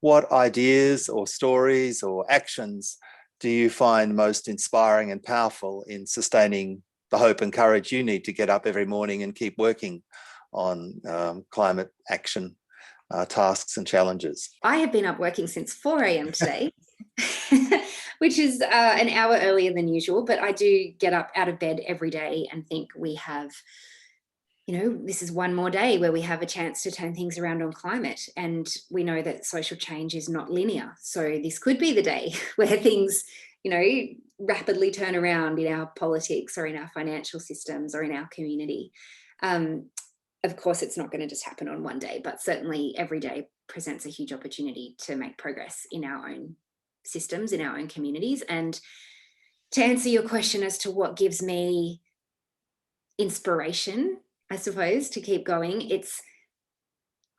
what ideas or stories or actions do you find most inspiring and powerful in sustaining the hope and courage you need to get up every morning and keep working on climate action tasks and challenges? I have been up working since 4 a.m. today, which is an hour earlier than usual, but I do get up out of bed every day and think we have, this is one more day where we have a chance to turn things around on climate. And we know that social change is not linear. So this could be the day where things, rapidly turn around in our politics or in our financial systems or in our community. Of course, it's not going to just happen on one day, but certainly every day presents a huge opportunity to make progress in our own systems, in our own communities. And to answer your question as to what gives me inspiration, I suppose, to keep going, it's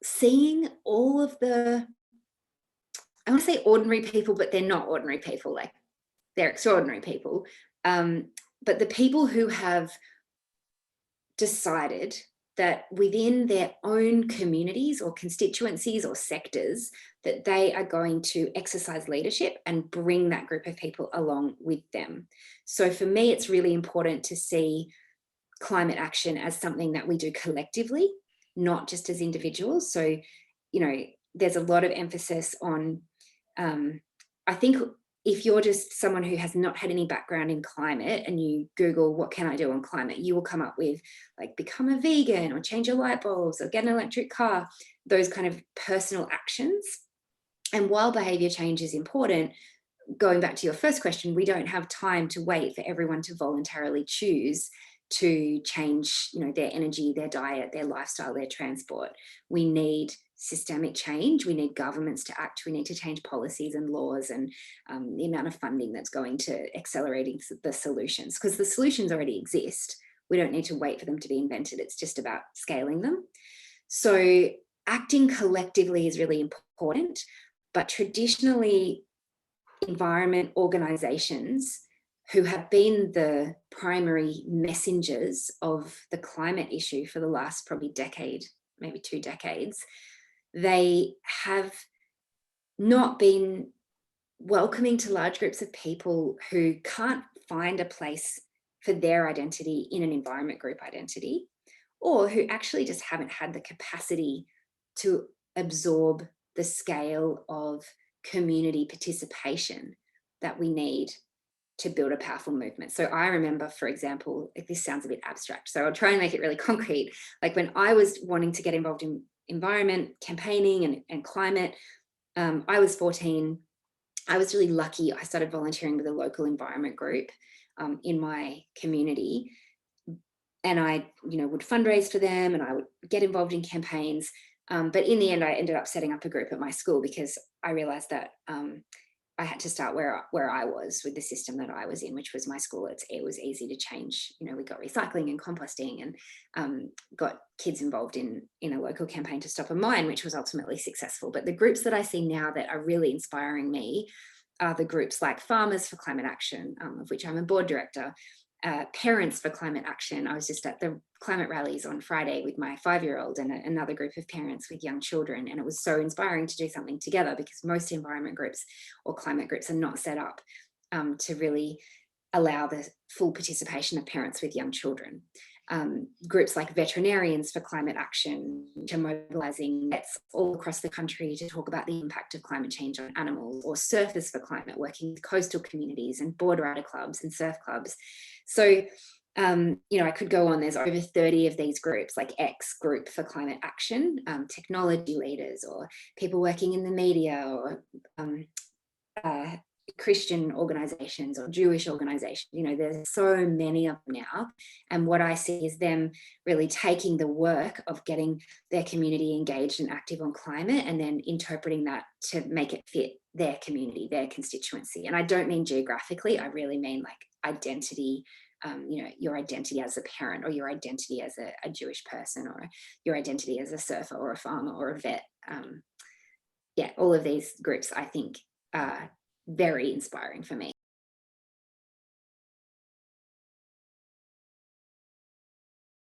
seeing all of the, I want to say ordinary people, but they're not ordinary people, like they're extraordinary people. But the people who have decided that within their own communities or constituencies or sectors, that they are going to exercise leadership and bring that group of people along with them. So for me, it's really important to see climate action as something that we do collectively, not just as individuals. So, there's a lot of emphasis on, I think if you're just someone who has not had any background in climate and you Google, what can I do on climate? You will come up with like become a vegan or change your light bulbs or get an electric car, those kind of personal actions. And while behavior change is important, going back to your first question, we don't have time to wait for everyone to voluntarily choose to change, their energy, their diet, their lifestyle, their transport. We need systemic change. We need governments to act. We need to change policies and laws and the amount of funding that's going to accelerating the solutions, because the solutions already exist. We don't need to wait for them to be invented. It's just about scaling them. So acting collectively is really important, but traditionally environment organizations who have been the primary messengers of the climate issue for the last probably decade, maybe 2 decades, they have not been welcoming to large groups of people who can't find a place for their identity in an environment group identity, or who actually just haven't had the capacity to absorb the scale of community participation that we need to build a powerful movement. So I remember, for example, if this sounds a bit abstract, so I'll try and make it really concrete. Like when I was wanting to get involved in environment campaigning and climate, I was 14. I was really lucky. I started volunteering with a local environment group in my community, and I, would fundraise for them and I would get involved in campaigns. But in the end, I ended up setting up a group at my school because I realized that I had to start where I was with the system that I was in, which was my school. It was easy to change. We got recycling and composting and got kids involved in a local campaign to stop a mine, which was ultimately successful. But the groups that I see now that are really inspiring me are the groups like Farmers for Climate Action, of which I'm a board director, Parents for Climate Action. I was just at the climate rallies on Friday with my 5-year-old and another group of parents with young children. And it was so inspiring to do something together, because most environment groups or climate groups are not set up to really allow the full participation of parents with young children. Groups like Veterinarians for Climate Action, which are mobilising vets all across the country to talk about the impact of climate change on animals, or Surfers for Climate, working with coastal communities and board rider clubs and surf clubs. So, I could go on. There's over 30 of these groups, like X Group for Climate Action, technology leaders or people working in the media, or Christian organizations or Jewish organizations. There's so many of them now. And what I see is them really taking the work of getting their community engaged and active on climate, and then interpreting that to make it fit their community, their constituency. And I don't mean geographically, I really mean like identity, your identity as a parent, or your identity as a Jewish person, or your identity as a surfer or a farmer or a vet. All of these groups I think are very inspiring for me.